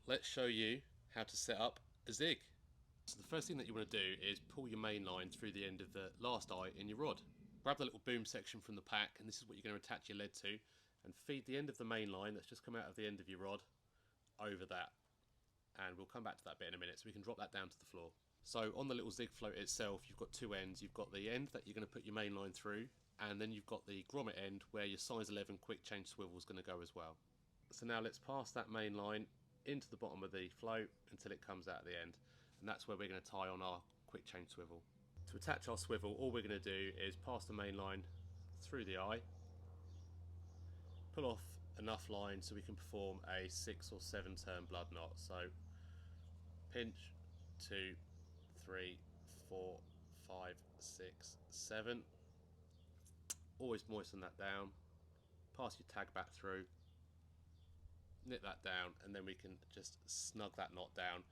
let's show you how to set up a zig. So the first thing that you want to do is pull your main line through the end of the last eye in your rod. Grab the little boom section from the pack, and this is what you're going to attach your lead to, and feed the end of the main line that's just come out of the end of your rod over that. And we'll come back to that bit in a minute, so we can drop that down to the floor. So on the little Zig Float itself, you've got two ends. You've got the end that you're going to put your main line through, and then you've got the grommet end where your size 11 quick change swivel is going to go as well. So now let's pass that main line into the bottom of the float until it comes out at the end, and that's where we're going to tie on our quick change swivel. To attach our swivel, all we're going to do is pass the main line through the eye, pull off enough line so we can perform a 6 or 7 turn blood knot. So pinch, 2, 3, 4, 5, 6, 7. Always moisten that down, pass your tag back through, knit that down, and then we can just snug that knot down,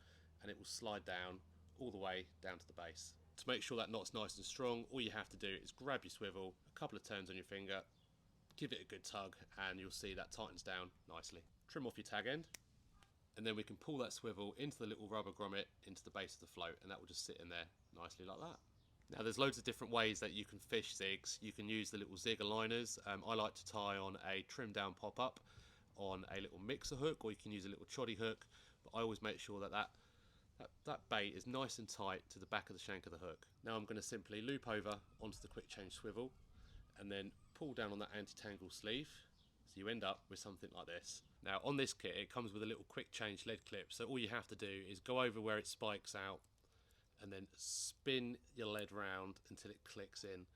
and it will slide down all the way down to the base. To make sure that knot's nice and strong, all you have to do is grab your swivel, a couple of turns on your finger, give it a good tug, and you'll see that tightens down nicely. Trim off your tag end, and then we can pull that swivel into the little rubber grommet into the base of the float, and that will just sit in there nicely like that. Now there's loads of different ways that you can fish zigs. You can use the little zig aligners. I like to tie on a trim down pop-up on a little mixer hook, or you can use a little choddy hook, but I always make sure that bait is nice and tight to the back of the shank of the hook. Now I'm going to simply loop over onto the quick change swivel and then pull down on that anti-tangle sleeve, so you end up with something like this. Now on this kit it comes with a little quick change lead clip, so all you have to do is go over where it spikes out and then spin your lead round until it clicks in,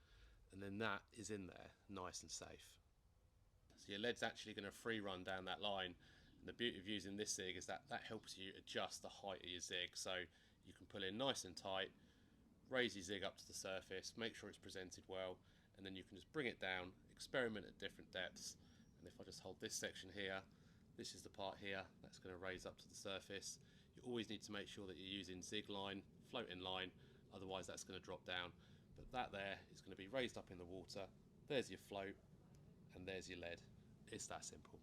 and then that is in there nice and safe. So your lead's actually going to free run down that line, and the beauty of using this zig is that helps you adjust the height of your zig, so you can pull in nice and tight, raise your zig up to the surface, make sure it's presented well, and then you can just bring it down, experiment at different depths. And if I just hold this section here, this is the part here that's going to raise up to the surface. You always need to make sure that you're using zig line, floating line, otherwise that's going to drop down. But that there is going to be raised up in the water. There's your float, and there's your lead. It's that simple.